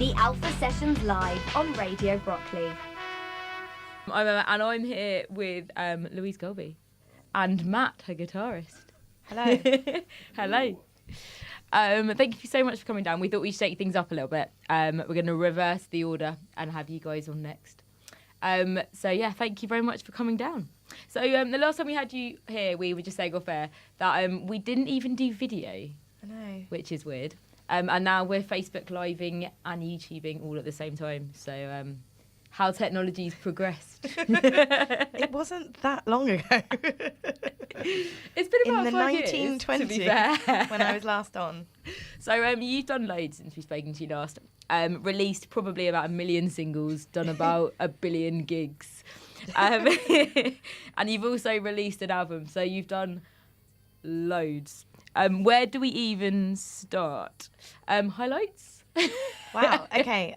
The Alpha Sessions live on Radio Brockley. I'm here with Louise Golbey and Matt, her guitarist. Hello. Hello. Thank you so much for coming down. We thought we'd shake things up a little bit. We're going to reverse the order and have you guys on next. Thank you very much for coming down. So the last time we had you here, we were just saying off air that we didn't even do video. I know. Which is weird. And now we're Facebook Living and YouTubing all at the same time. So how technology's progressed. It wasn't that long ago. It's been about in the 5 years, 1920s, to be fair. when I was last on. So you've done loads since we've spoken to you last. Released probably about 1 million singles, done about 1 billion gigs. And you've also released an album, so you've done loads. Where do we even start? Highlights? Wow, okay.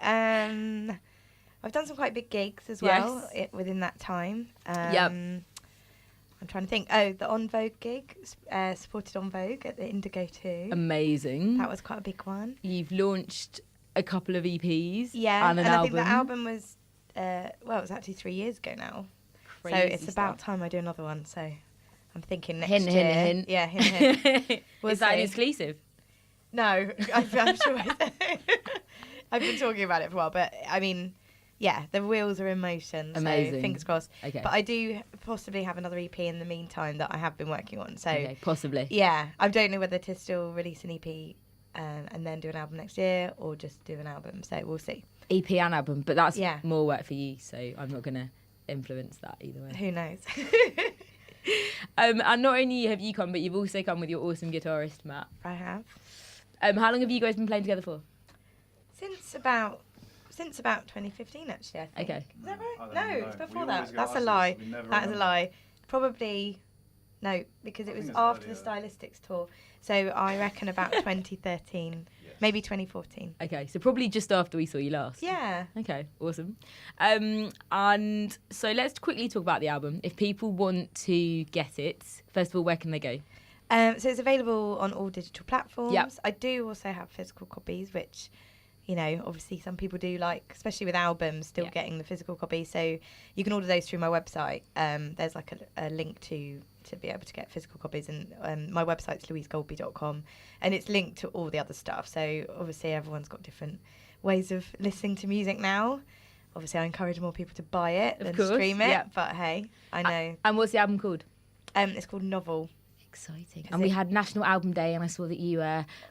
I've done some quite big gigs as well within that time. I'm trying to think. Oh, the On Vogue gig, supported On Vogue at the Indigo 2. Amazing. That was quite a big one. You've launched a couple of EPs and an album. album. I think the album was, it was actually 3 years ago now. Crazy so it's stuff. about time I do another one. So I'm thinking next hint, year. Hint. Yeah, hint. Is that an exclusive? No, I'm sure I've been talking about it for a while, but I mean, yeah, the wheels are in motion. Amazing. So fingers crossed. Okay. But I do possibly have another EP in the meantime that I have been working on. So possibly. Yeah, I don't know whether to still release an EP and then do an album next year or just do an album. So we'll see. EP and album, but that's more work for you. So I'm not going to influence that either way. Who knows? And not only have you come, but you've also come with your awesome guitarist, Matt. I have. How long have you guys been playing together for? Since about 2015, actually, I think. Okay. Is that right? No, it's before that. That's a lie. That is a lie. Probably, no, because it was after the Stylistics tour. So I reckon about 2013, maybe 2014. Okay, so probably just after we saw you last. Yeah. Okay, awesome. And so let's quickly talk about the album. If people want to get it, first of all, where can they go? So it's available on all digital platforms. Yep. I do also have physical copies, which, you know, obviously some people do like, especially with albums, still getting the physical copy. So you can order those through my website. There's like a link to be able to get physical copies, and my website's louisegolbey.com, and it's linked to all the other stuff. So obviously everyone's got different ways of listening to music now. Obviously I encourage more people to buy it than stream it, but hey, I know. And what's the album called? It's called Novel. Exciting. And we had National Album Day, and I saw that you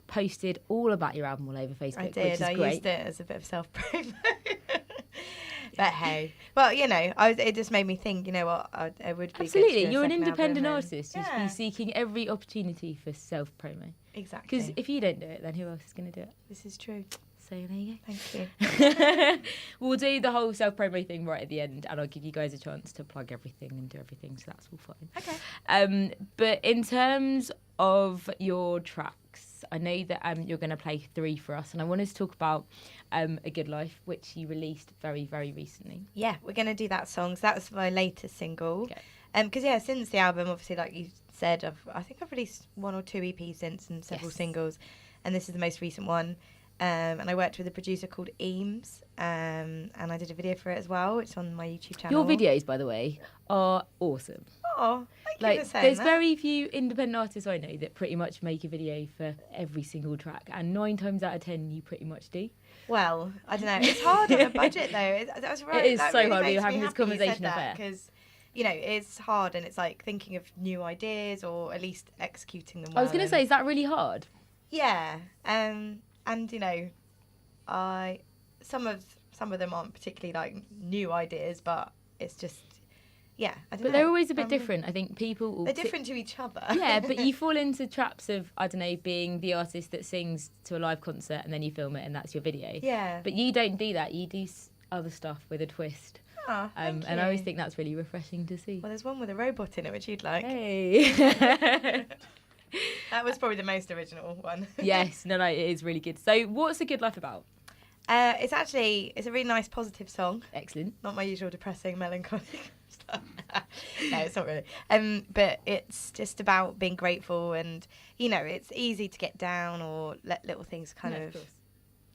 posted all about your album all over Facebook. I did. Which is I great. used it as a bit of self-promo. But hey, well, you know, it just made me think, you know what, it would be absolutely. good to do a You're an second independent album artist. You should be seeking every opportunity for self-promo. Exactly. Because if you don't do it, then who else is going to do it? This is true. So there you go. Thank you. We'll do the whole self-promo thing right at the end, and I'll give you guys a chance to plug everything and do everything, so that's all fine. Okay. But in terms of your tracks, I know that you're going to play 3 for us, and I wanted to talk about A Good Life, which you released very, very recently. Yeah, we're going to do that song. So that was my latest single. Okay. Because, since the album, obviously, like you said, I think I've released 1 or 2 EPs since and several singles, and this is the most recent one. And I worked with a producer called Eames, and I did a video for it as well. It's on my YouTube channel. Your videos, by the way, are awesome. Oh, thank you for saying there's that. very few independent artists I know that pretty much make a video for every single track, and 9 times out of 10 you pretty much do. Well, I don't know. It's hard on a budget though. That's right. It is that so really hard. We makes were having me this happy you said conversation that, about it. because, you know, it's hard, and it's like thinking of new ideas or at least executing them well. I was going to say, is that really hard? Yeah, and you know, some of them aren't particularly like new ideas, but it's just. Yeah, I don't know. But they're always a bit different. I think people... They're different to each other. Yeah, but you fall into traps of, I don't know, being the artist that sings to a live concert and then you film it and that's your video. Yeah. But you don't do that. You do other stuff with a twist. Oh, thank you. And I always think that's really refreshing to see. Well, there's one with a robot in it, which you'd like. Hey. That was probably the most original one. Yes, no, it is really good. So what's A Good Life about? It's a really nice, positive song. Excellent. Not my usual depressing, melancholic stuff. No, it's not really. But it's just about being grateful, and, you know, it's easy to get down or let little things kind of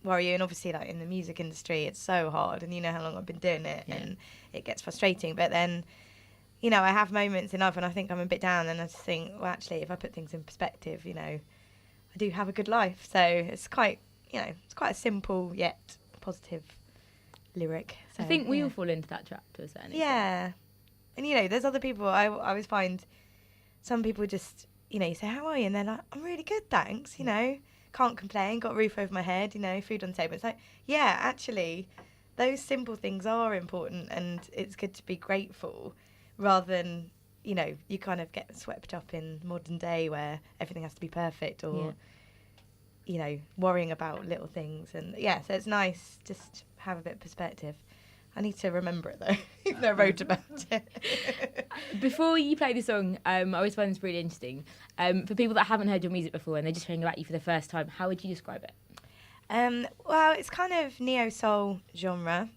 worry you. And obviously, like in the music industry, it's so hard, and you know how long I've been doing it, and it gets frustrating. But then, you know, I have moments in life when I think I'm a bit down, and I just think, well, actually, if I put things in perspective, you know, I do have a good life. So it's quite, you know, it's quite a simple yet positive lyric. So, I think we all fall into that trap to a certain extent. Yeah. And, you know, there's other people, I always find some people just, you know, you say, how are you? And they're like, I'm really good, thanks, you know, can't complain, got a roof over my head, you know, food on the table. It's like, yeah, actually, those simple things are important, and it's good to be grateful rather than, you know, you kind of get swept up in modern day where everything has to be perfect or, you know, worrying about little things. And, yeah, so it's nice just have a bit of perspective. I need to remember it, though, even though I wrote about it. Before you play the song, I always find this really interesting. For people that haven't heard your music before and they're just hearing about you for the first time, how would you describe it? Well, it's kind of neo-soul genre.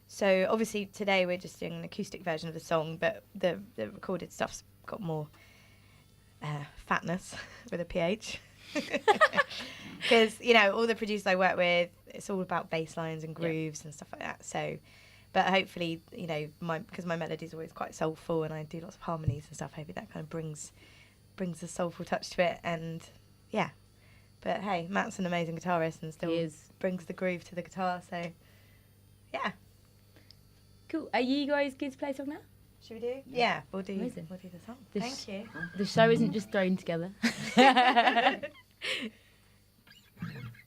So obviously today we're just doing an acoustic version of the song, but the recorded stuff's got more fatness with a PH. Because, you know, all the producers I work with, it's all about bass lines and grooves and stuff like that. So, but hopefully, you know, because my melody's always quite soulful and I do lots of harmonies and stuff, hopefully that kind of brings a soulful touch to it. And yeah, but hey, Matt's an amazing guitarist and still brings the groove to the guitar. So yeah. Cool. Are you guys good to play a song now? Should we do? Yeah, we'll do the song. Thank you. The show isn't just thrown together.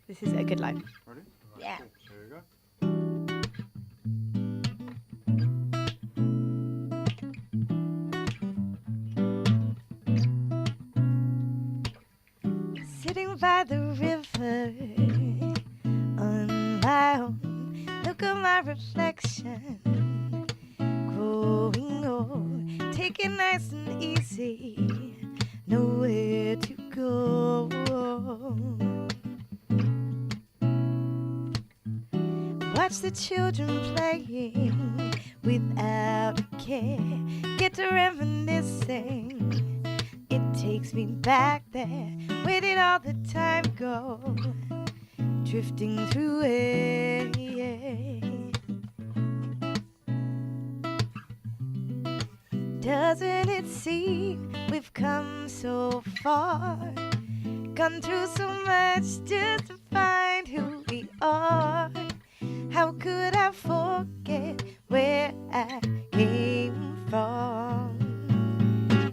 This is A Good Life. Ready? Yeah. There you go. Sitting by the river on my own, look at my reflection, growing old, take it nice and easy, nowhere to go. Watch the children playing without a care, get to reminiscing. It takes me back there, where did all the time go? Drifting through it. Doesn't it seem we've come so far, gone through so much just to find who we are? How could I forget where I came from?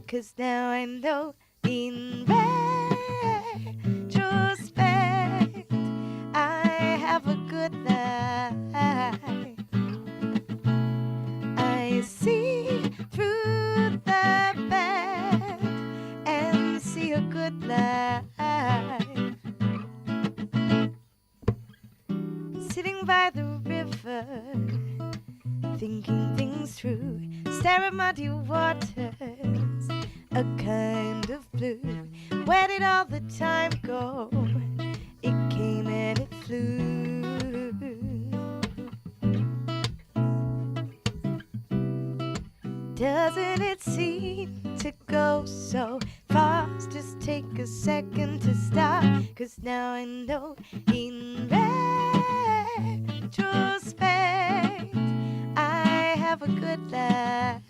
'Cause now I know in retrospect I have a good life. I see through the bad and see a good life. Sitting by the river, thinking things through, stare at muddy waters, a kind of blue. Where did all the time go? It came and it flew. Doesn't it seem to go so fast? Just take a second to stop, 'cause now I know in retrospect I have a good life.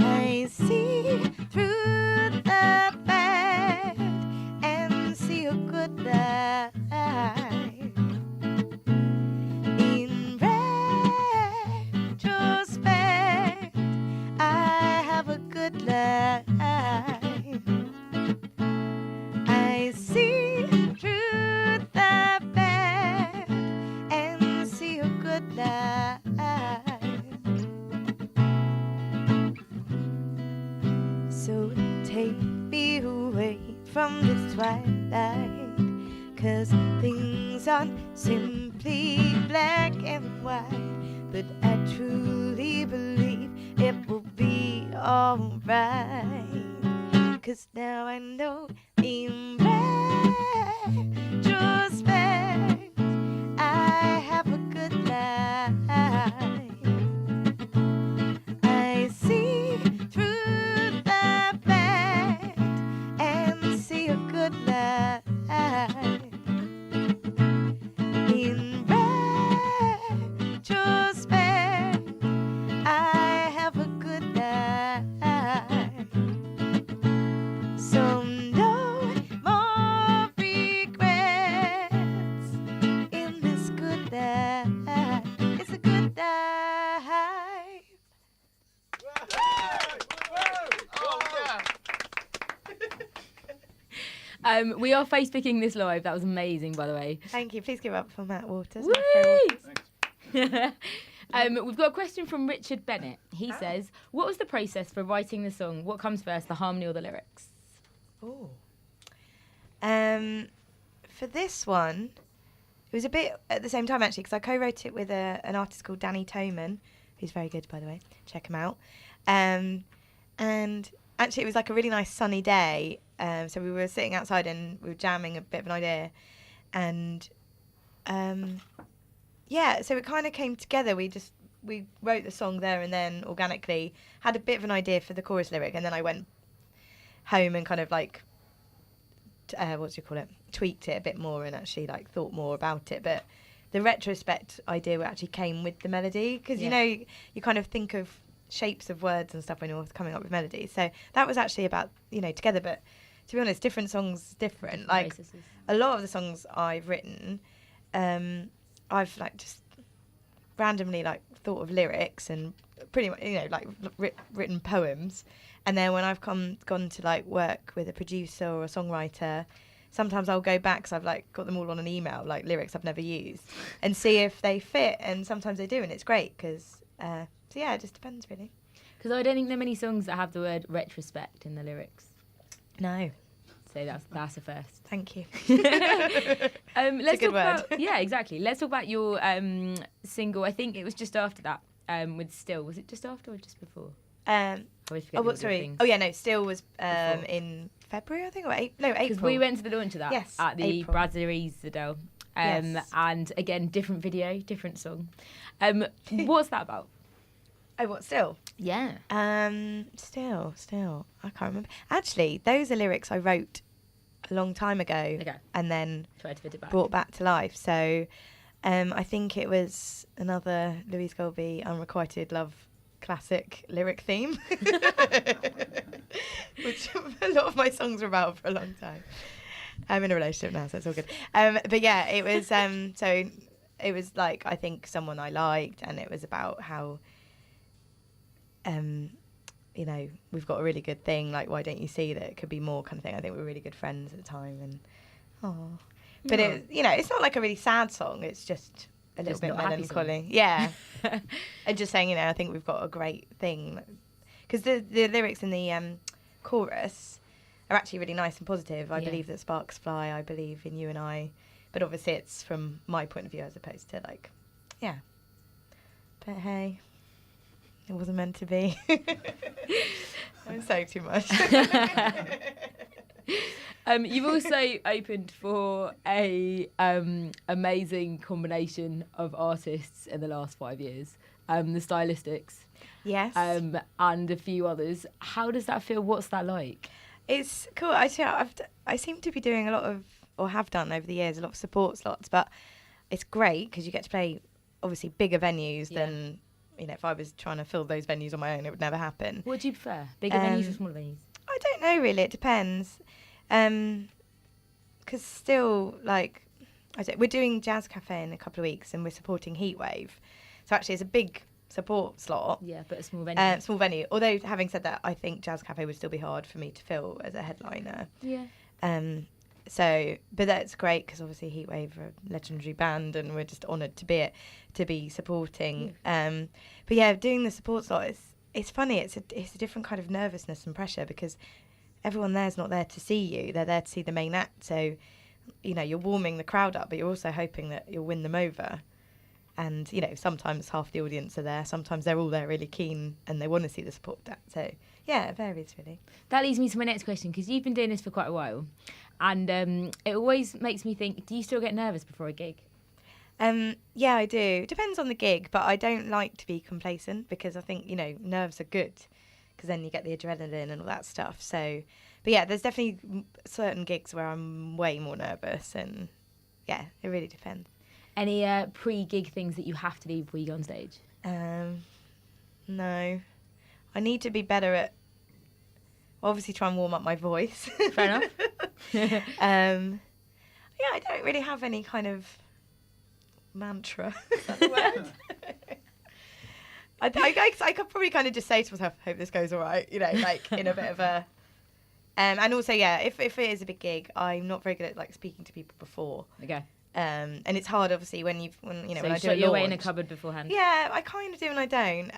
I see through the bad and see a good life. In retrospect I have a good life. I see through the bad and see a good life. So take me away from this twilight, 'cause things aren't simply black and white, but I truly believe it will be alright. 'Cause now I know in retrospect I have a good life. I see through the bad and see a good life. We are Facebooking this live. That was amazing, by the way. Thank you. Please give up for Matt Waters. We've got a question from Richard Bennett. He says, what was the process for writing the song? What comes first, the harmony or the lyrics? Oh. For this one, it was a bit at the same time, actually, because I co-wrote it with an artist called Danny Toman, who's very good, by the way. Check him out. And actually, it was like a really nice sunny day. So we were sitting outside and we were jamming a bit of an idea. And so it kind of came together. We wrote the song there and then organically, had a bit of an idea for the chorus lyric, and then I went home and kind of like, tweaked it a bit more and actually like thought more about it. But the retrospect idea actually came with the melody, because you know, you kind of think of shapes of words and stuff when you're coming up with melodies. So that was actually about, together. But to be honest, different songs, different. Like a lot of the songs I've written, I've like just randomly like thought of lyrics and pretty much, like written poems. And then when I've gone to like work with a producer or a songwriter, sometimes I'll go back, because I've like got them all on an email, like lyrics I've never used, and see if they fit. And sometimes they do, and it's great because, it just depends really. Because I don't think there are many songs that have the word retrospect in the lyrics. No. So that's a first. Thank you. Let's good talk word. about, yeah, exactly. Let's talk about your single. I think it was just after that, with Still. Was it just after or just before? Sorry. Oh yeah, no. Still was in February, I think, or April. Because we went to the launch of that at the April. Brasserie Zedel. And again, different video, different song. What's that about? Oh, what, Still? Yeah. Still. I can't remember. Actually, those are lyrics I wrote a long time ago, and then tried to fit it back. Brought back to life. So, I think it was another Louise Golbey Unrequited Love classic lyric theme, which a lot of my songs are about for a long time. I'm in a relationship now, so it's all good. But yeah, it was so it was like, I think, someone I liked, and it was about how we've got a really good thing, like, why don't you see that it could be more, kind of thing. I think we were really good friends at the time, and but it's not like a really sad song, it's just a little bit melancholy. Yeah. And just saying, I think we've got a great thing, because the lyrics in the chorus are actually really nice and positive. I believe that sparks fly, I believe in you and I, but obviously it's from my point of view as opposed to like, but hey, it wasn't meant to be. I'm saying too much. You've also opened for a amazing combination of artists in the last 5 years, the Stylistics, yes, and a few others. How does that feel? What's that like? It's cool. I seem to be doing a lot of, or have done over the years, a lot of support slots, but it's great because you get to play obviously bigger venues than, if I was trying to fill those venues on my own, it would never happen. What do you prefer, bigger venues or smaller venues? I don't know really. It depends. Because still, like, we're doing Jazz Cafe in a couple of weeks, and we're supporting Heatwave. So actually, it's a big support slot. Yeah, but a small venue. Small venue. Although, having said that, I think Jazz Cafe would still be hard for me to fill as a headliner. Yeah. But that's great because obviously Heatwave are a legendary band, and we're just honoured to be supporting. Yeah. But yeah, doing the support slot, it's funny. It's a different kind of nervousness and pressure because everyone there's not there to see you. They're there to see the main act. So, you're warming the crowd up, but you're also hoping that you'll win them over. And, sometimes half the audience are there. Sometimes they're all there really keen and they want to see the support act. So, yeah, it varies really. That leads me to my next question, because you've been doing this for quite a while. And it always makes me think, do you still get nervous before a gig? Yeah, I do. Depends on the gig, but I don't like to be complacent because I think, nerves are good because then you get the adrenaline and all that stuff. So, but yeah, there's definitely certain gigs where I'm way more nervous, and yeah, it really depends. Any pre-gig things that you have to do before you go on stage? No. I need to be better at, obviously, try and warm up my voice. Fair enough. Yeah, I don't really have any kind of mantra. Is that the word? I could probably kind of just say to myself, hope this goes all right, like in a bit of a And also, if it is a big gig, I'm not very good at like speaking to people before. Okay. And it's hard, obviously, when So when you I do a shut your way in a launch. cupboard beforehand. Yeah, I kind of do and I don't.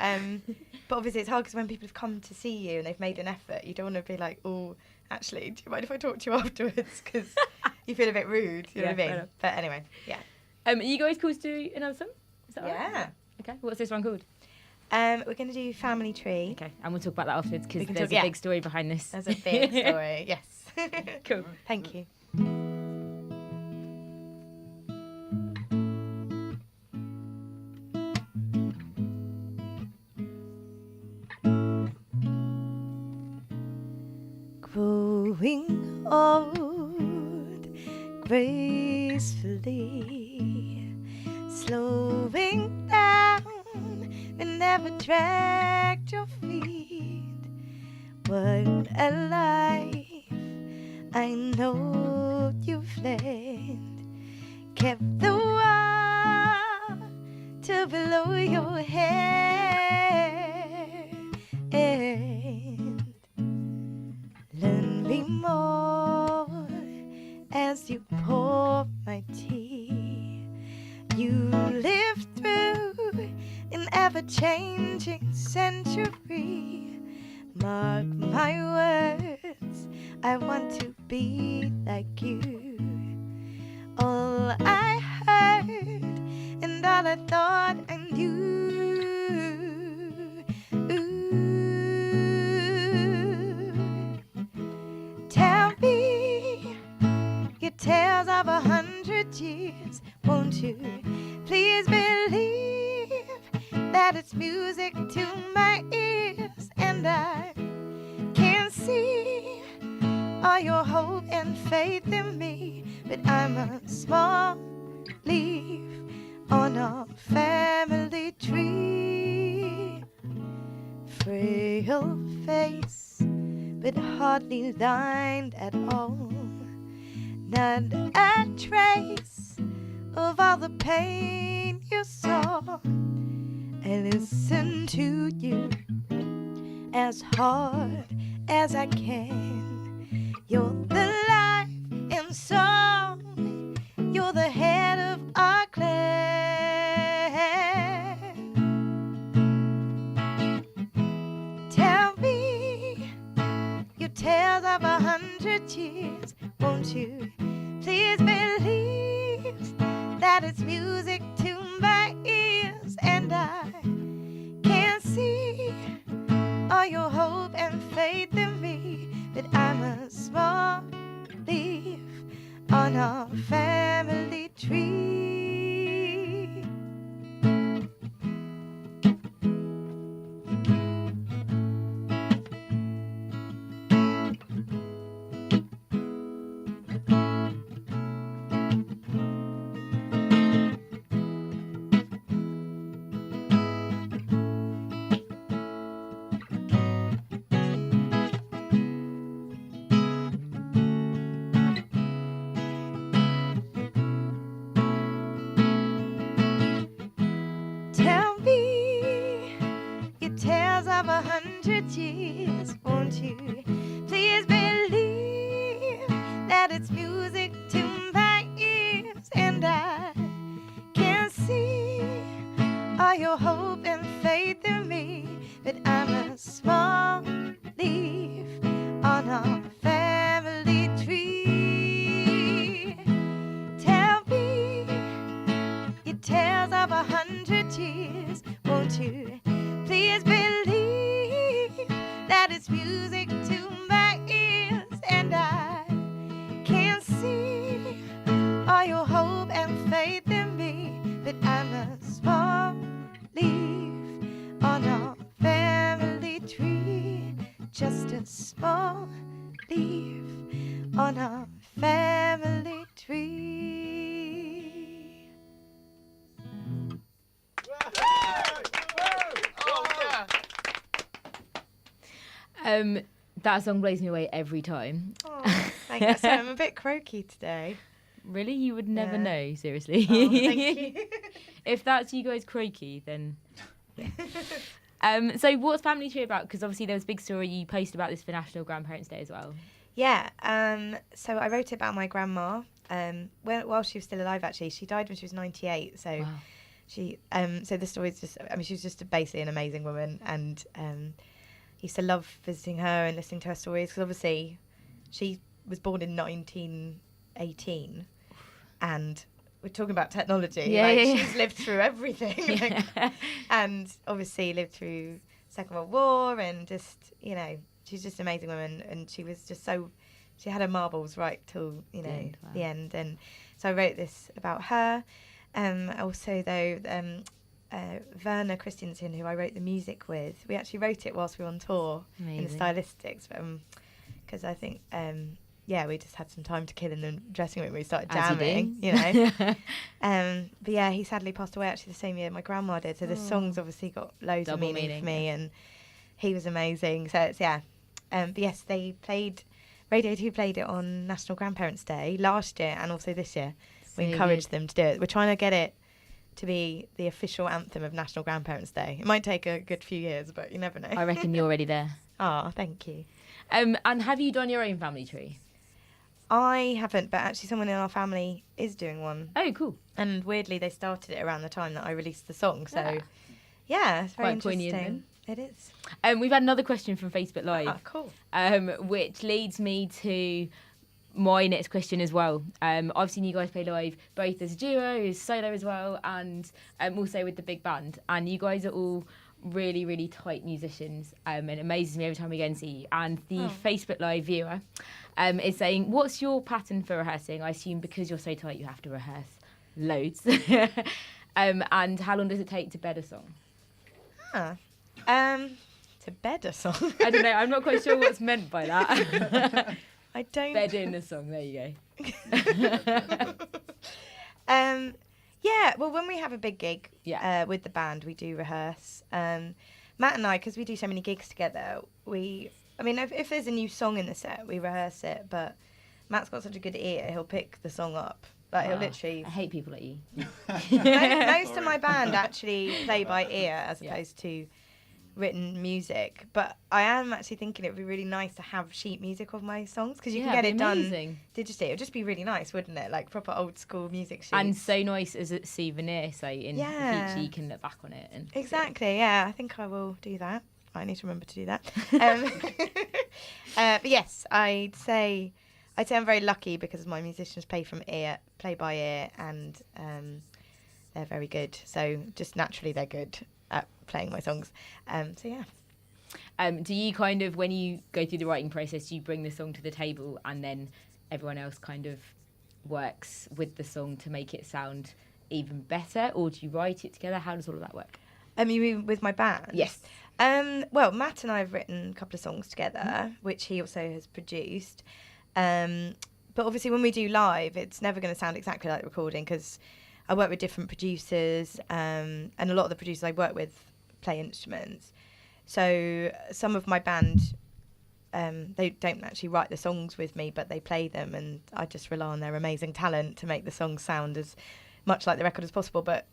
But obviously it's hard because when people have come to see you and they've made an effort, you don't want to be like, oh, actually, do you mind if I talk to you afterwards? Because you feel a bit rude, you know what I mean? But anyway, yeah. Are you guys cool to do another song? Is that all right? Yeah. Okay, what's this one called? We're going to do Family Tree. Okay, and we'll talk about that afterwards because We can there's talk- a big story behind this. There's a big story, yes. Cool. Thank you. Growing old gracefully, slowing down and never dragged your feet. What a life I know you've led, kept the water below your head, and learn me more as you pour my tea. You live through an ever-changing century. Mark my words, I want to be like you. All I heard and all I thought I knew. Tell me your tales of 100 years, won't you? Please believe that it's music to my ears, and I can see all your hope and faith in me, but I'm a small leaf on a family tree. Frail face, but hardly lined at all. Not a trace of all the pain you saw. I listen to you as hard as I can. You're the life and song. You're the head of our clan. Tell me your tales of 100 years, won't you? Please believe that it's music to my ears, and I can see all your hope and faith in me, but I'm a small leaf on our family tree. Tell me your tales of 100 years, won't you? Please believe that it's music to my ears, and I can see all your hope and faith in me, but I'm a small leaf on a family tree. Tell me your tales of 100 years, won't you? Please believe that it's music to my ears, and I can see all your hope and faith in me, but I'm a small leaf on a family tree, just a small leaf on a family tree. That song blows me away every time. Oh, thank you. So I'm a bit croaky today. Really? You would never Yeah. know, seriously. Oh, thank you. If that's you guys croaky, then... So what's Family Tree about? Because obviously there was a big story you posted about this for National Grandparents' Day as well. Yeah. So I wrote it about my grandma. While she was still alive, actually, she died when she was 98. So Wow. she. So the story is just. I mean, she was just basically an amazing woman, and used to love visiting her and listening to her stories because obviously, she was born in 1918, and we're talking about technology. Yeah, yeah. She's lived through everything, and obviously lived through Second World War, and just she's just an amazing woman, and she was just so. She had her marbles right till the end, and so I wrote this about her. Also, though, Werner Christensen, who I wrote the music with, we actually wrote it whilst we were on tour. Amazing. In the stylistics, because I think we just had some time to kill in the dressing room. We started jamming, but yeah, he sadly passed away actually the same year my grandma did. So the song's obviously got loads of meaning for me, and he was amazing. So it's but yes, they played. Radio 2 played it on National Grandparents' Day last year and also this year. We encouraged them to do it. We're trying to get it to be the official anthem of National Grandparents' Day. It might take a good few years, but you never know. I reckon you're already there. Oh, thank you. And have you done your own family tree? I haven't, but actually someone in our family is doing one. Oh, cool. And weirdly, they started it around the time that I released the song. So, yeah it's very quite interesting. poignant. It is. We've had another question from Facebook Live. Oh, cool. Which leads me to my next question as well. I've seen you guys play live, both as a duo, as solo as well, and also with the big band. And you guys are all really, really tight musicians, and it amazes me every time we go and see you. And the Facebook Live viewer is saying, what's your pattern for rehearsing? I assume because you're so tight you have to rehearse loads. And how long does it take to bed a song? To bed a song. I don't know. I'm not quite sure what's meant by that. I don't. Bed in a song. There you go. Yeah. Well, when we have a big gig, with the band, we do rehearse. Matt and I, because we do so many gigs together, if there's a new song in the set, we rehearse it. But Matt's got such a good ear; he'll pick the song up. Like he'll literally. I hate people like you. Most of my band actually play by ear as opposed to written music, but I am actually thinking it would be really nice to have sheet music of my songs because you can get it done digitally. It would just be really nice, wouldn't it? Like proper old school music sheets. And so nice as a souvenir, so in the future you can look back on it. And exactly, I think I will do that. I need to remember to do that. But yes, I'd say I'm very lucky because my musicians play by ear, and they're very good. So just naturally they're good at playing my songs. So yeah. Do you kind of, when you go through the writing process, do you bring the song to the table and then everyone else kind of works with the song to make it sound even better, or do you write it together? How does all of that work? You mean with my band? Yes. Well, Matt and I have written a couple of songs together, which he also has produced. But obviously when we do live, it's never going to sound exactly like the recording because I work with different producers, and a lot of the producers I work with play instruments. So some of my band, they don't actually write the songs with me, but they play them, and I just rely on their amazing talent to make the songs sound as much like the record as possible. But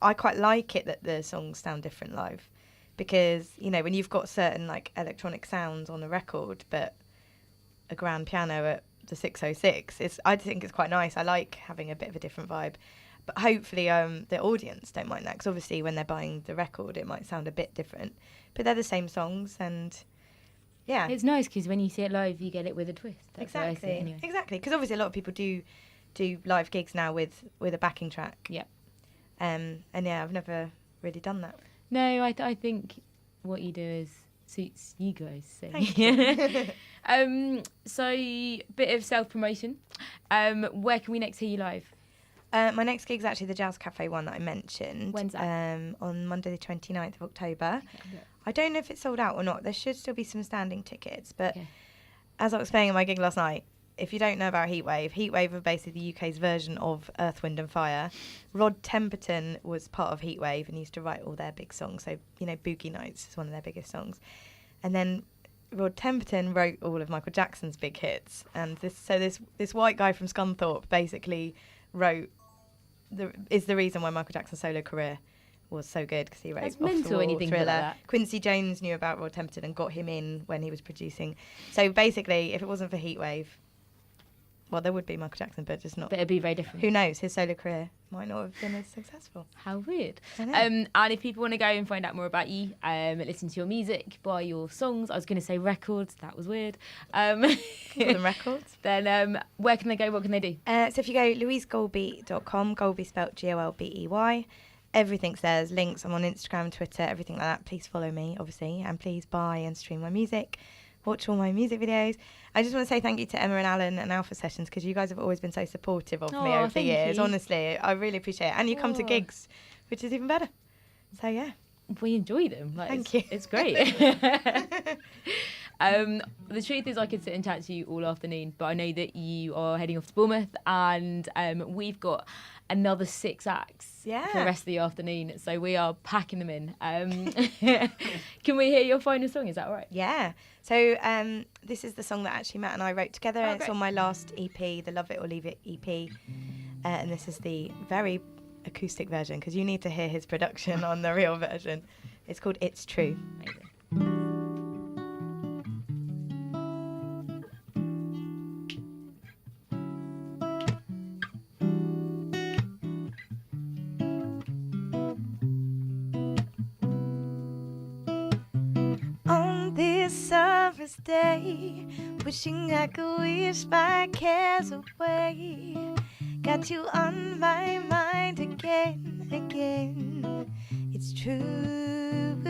I quite like it that the songs sound different live, because when you've got certain like electronic sounds on a record, but a grand piano at the 606, I think it's quite nice. I like having a bit of a different vibe. But hopefully the audience don't mind that, because obviously when they're buying the record, it might sound a bit different. But they're the same songs, and yeah. It's nice because when you see it live, you get it with a twist. That's exactly. Anyway. Exactly, because obviously a lot of people do live gigs now with a backing track. Yeah. And yeah, I've never really done that. No, I think what you do suits you guys. So. Thank you. So, bit of self-promotion. Where can we next hear you live? My next gig's actually the Jazz Cafe one that I mentioned. When's that? On Monday the 29th of October. Okay. I don't know if it's sold out or not. There should still be some standing tickets. But as I was saying at my gig last night, if you don't know about Heatwave are basically the UK's version of Earth, Wind and Fire. Rod Temperton was part of Heatwave and used to write all their big songs. So, Boogie Nights is one of their biggest songs. And then Rod Temperton wrote all of Michael Jackson's big hits. And this white guy from Scunthorpe basically is the reason why Michael Jackson's solo career was so good because he wrote That's Off the mental Wall, when you think about Thriller. that. Quincy Jones knew about Rod Temperton and got him in when he was producing. So basically, if it wasn't for Heatwave, well, there would be Michael Jackson, but just not. But it'd be very different. Who knows? His solo career might not have been as successful. How weird. I know. And if people want to go and find out more about you, listen to your music, buy your songs. I was going to say records. That was weird. Call them records. Then where can they go? What can they do? So if you go louisegolbey.com, Golbey spelt Golbey, everything's there. There's links. I'm on Instagram, Twitter, everything like that. Please follow me, obviously, and please buy and stream my music. Watch all my music videos. I just want to say thank you to Emma and Alan and Alpha Sessions because you guys have always been so supportive of me over the thank years. you. Honestly, I really appreciate it. And you come to Oh. gigs, which is even better. So yeah. We enjoy them. Thank you. It's great. The truth is I could sit and chat to you all afternoon, but I know that you are heading off to Bournemouth and we've got another 6 acts for the rest of the afternoon. So we are packing them in. Can we hear your final song? Is that all right? Yeah. So this is the song that actually Matt and I wrote together. Oh, It's great. on my last EP, the Love It or Leave It EP. And this is the very acoustic version because you need to hear his production on the real version. It's called It's True. Amazing. On this summer's day, wishing I could wish my cares away. Got you on my mind again, again. It's true.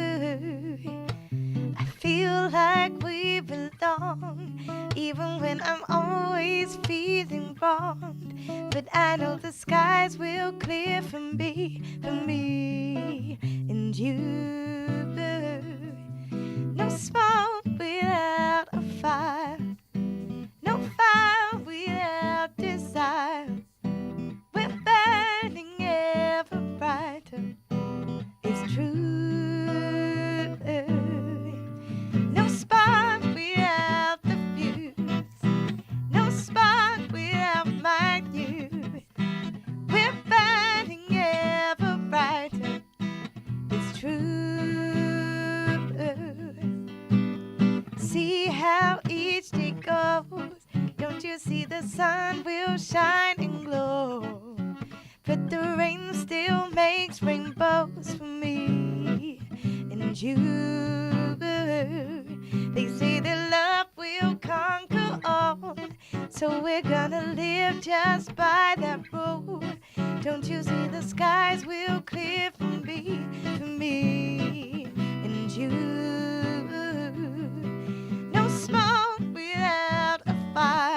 I feel like we belong, even when I'm always feeling wrong. But I know the skies will clear for me and you. No smoke without a fire, no fire without desire. We're burning ever brighter. It's true. No spark without the fuse, no spark without my youth. We're burning ever brighter. It's true. See how each day goes. Don't you see the sun will shine and glow? But the rain still makes rainbows for me and you. They say that love will conquer all, so we're gonna live just by that road. Don't you see the skies will clear for me and you. No smoke without a fire.